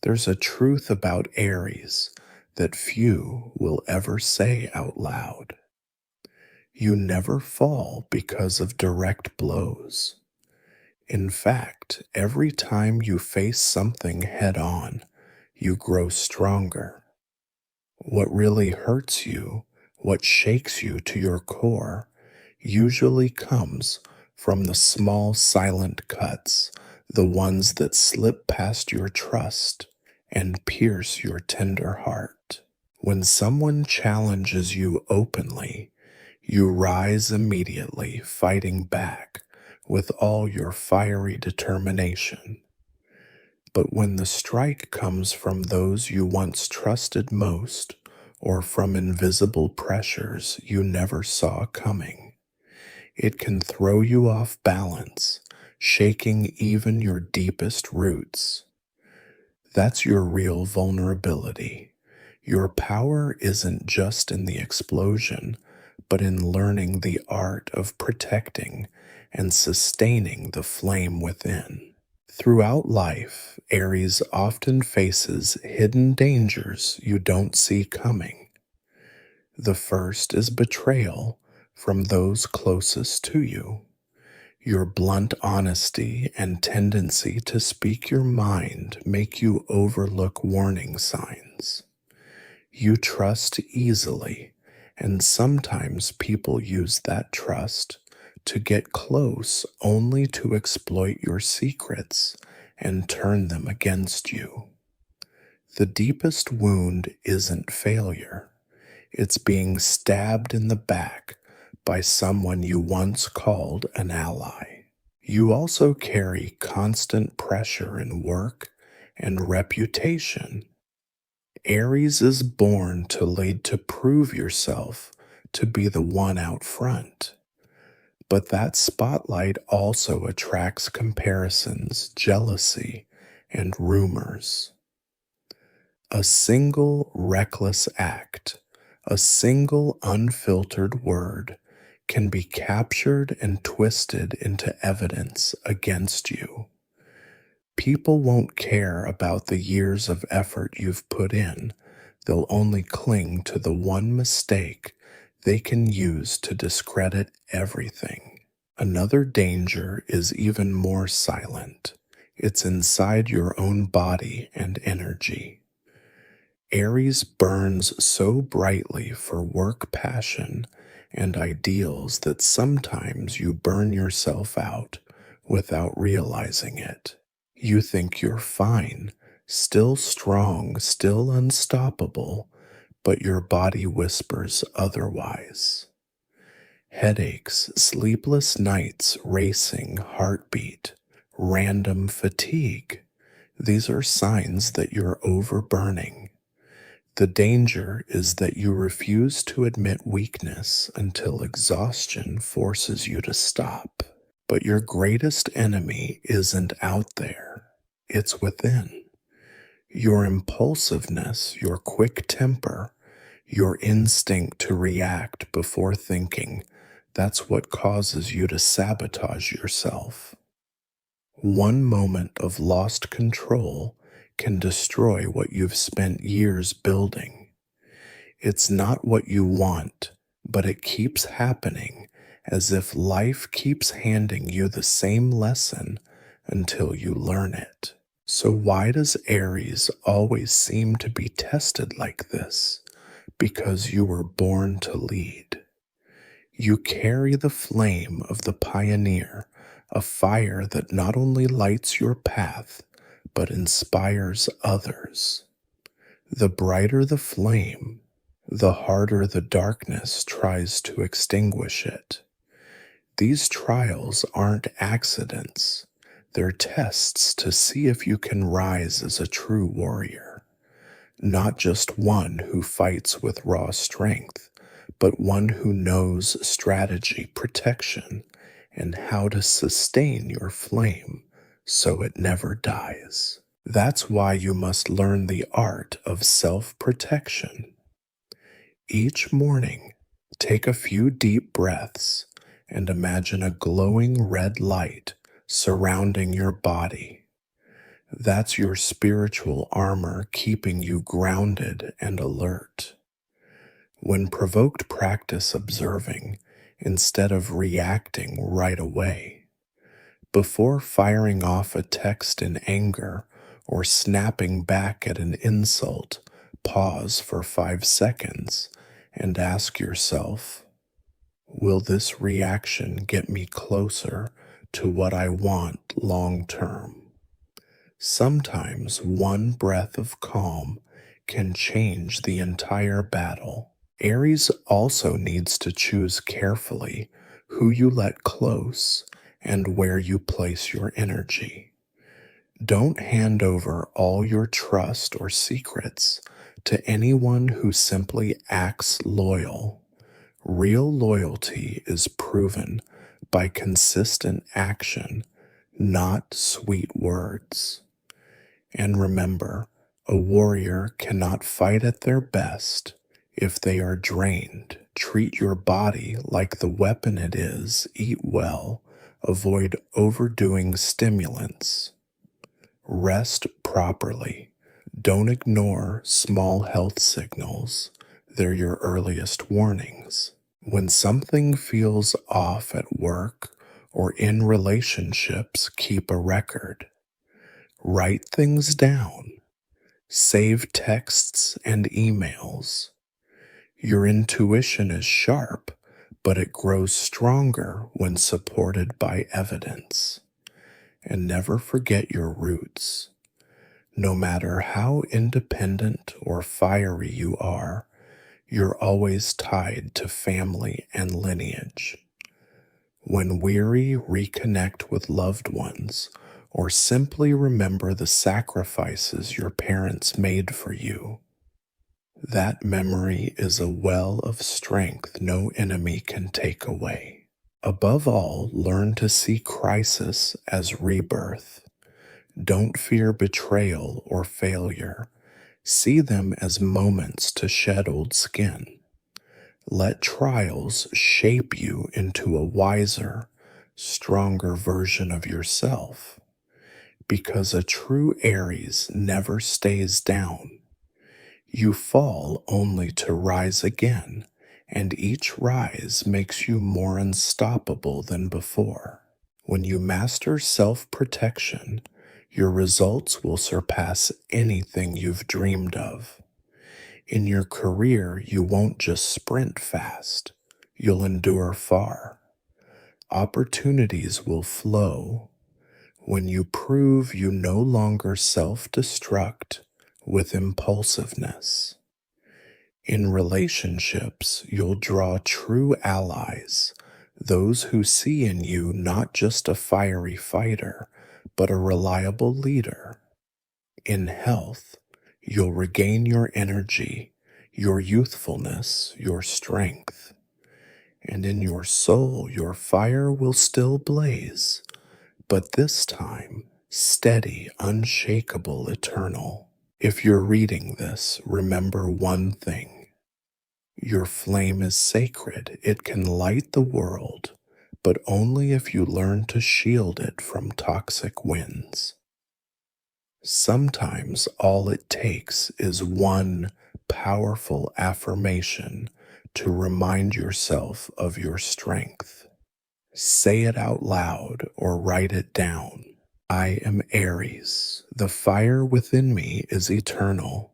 There's a truth about Aries that few will ever say out loud. You never fall because of direct blows. In fact, every time you face something head on, you grow stronger. What really hurts you, what shakes you to your core, usually comes from the small silent cuts, the ones that slip past your trust and pierce your tender heart. When someone challenges you openly, you rise immediately, fighting back with all your fiery determination. But when the strike comes from those you once trusted most, or from invisible pressures you never saw coming, it can throw you off balance, shaking even your deepest roots. That's your real vulnerability. Your power isn't just in the explosion, but in learning the art of protecting and sustaining the flame within. Throughout life, Aries often faces hidden dangers you don't see coming. The first is betrayal from those closest to you. Your blunt honesty and tendency to speak your mind make you overlook warning signs. You trust easily, and sometimes people use that trust to get close only to exploit your secrets and turn them against you. The deepest wound isn't failure. It's being stabbed in the back by someone you once called an ally. You also carry constant pressure in work and reputation. Aries is born to lead, to prove yourself, to be the one out front. But that spotlight also attracts comparisons, jealousy, and rumors. A single reckless act, a single unfiltered word can be captured and twisted into evidence against you. People won't care about the years of effort you've put in. They'll only cling to the one mistake they can use to discredit everything. Another danger is even more silent. It's inside your own body and energy. Aries burns so brightly for work passion and ideals that sometimes you burn yourself out without realizing it. You think you're fine, still strong, still unstoppable, but your body whispers otherwise. Headaches, sleepless nights, racing heartbeat, random fatigue. These are signs that you're overburning. The danger is that you refuse to admit weakness until exhaustion forces you to stop. But your greatest enemy isn't out there, it's within. Your impulsiveness, your quick temper, your instinct to react before thinking, that's what causes you to sabotage yourself. One moment of lost control can destroy what you've spent years building. It's not what you want, but it keeps happening, as if life keeps handing you the same lesson until you learn it. So why does Aries always seem to be tested like this? Because you were born to lead. You carry the flame of the pioneer, a fire that not only lights your path, but inspires others. The brighter the flame, the harder the darkness tries to extinguish it. These trials aren't accidents. They're tests to see if you can rise as a true warrior. Not just one who fights with raw strength, but one who knows strategy, protection, and how to sustain your flame so it never dies. That's why you must learn the art of self-protection. Each morning, take a few deep breaths and imagine a glowing red light surrounding your body. That's your spiritual armor keeping you grounded and alert. When provoked, practice observing instead of reacting right away. Before firing off a text in anger or snapping back at an insult, pause for 5 seconds and ask yourself, will this reaction get me closer to what I want long term? Sometimes one breath of calm can change the entire battle. Aries also needs to choose carefully who you let close and where you place your energy. Don't hand over all your trust or secrets to anyone who simply acts loyal. Real loyalty is proven by consistent action, not sweet words. And remember, a warrior cannot fight at their best if they are drained. Treat your body like the weapon it is. Eat well. Avoid overdoing stimulants. Rest properly. Don't ignore small health signals. They're your earliest warnings. When something feels off at work or in relationships, keep a record. Write things down. Save texts and emails. Your intuition is sharp, but it grows stronger when supported by evidence. And never forget your roots. No matter how independent or fiery you are, you're always tied to family and lineage. When weary, reconnect with loved ones, or simply remember the sacrifices your parents made for you. That memory is a well of strength no enemy can take away. Above all, learn to see crisis as rebirth. Don't fear betrayal or failure. See them as moments to shed old skin. Let trials shape you into a wiser, stronger version of yourself. Because a true Aries never stays down. You fall only to rise again, and each rise makes you more unstoppable than before. When you master self-protection, your results will surpass anything you've dreamed of. In your career, you won't just sprint fast, you'll endure far. Opportunities will flow when you prove you no longer self-destruct with impulsiveness. In relationships, you'll draw true allies, those who see in you not just a fiery fighter, but a reliable leader. In health, you'll regain your energy, your youthfulness, your strength. And in your soul, your fire will still blaze, but this time, steady, unshakable, eternal. If you're reading this, remember one thing. Your flame is sacred. It can light the world, but only if you learn to shield it from toxic winds. Sometimes all it takes is one powerful affirmation to remind yourself of your strength. Say it out loud or write it down. I am Aries. The fire within me is eternal.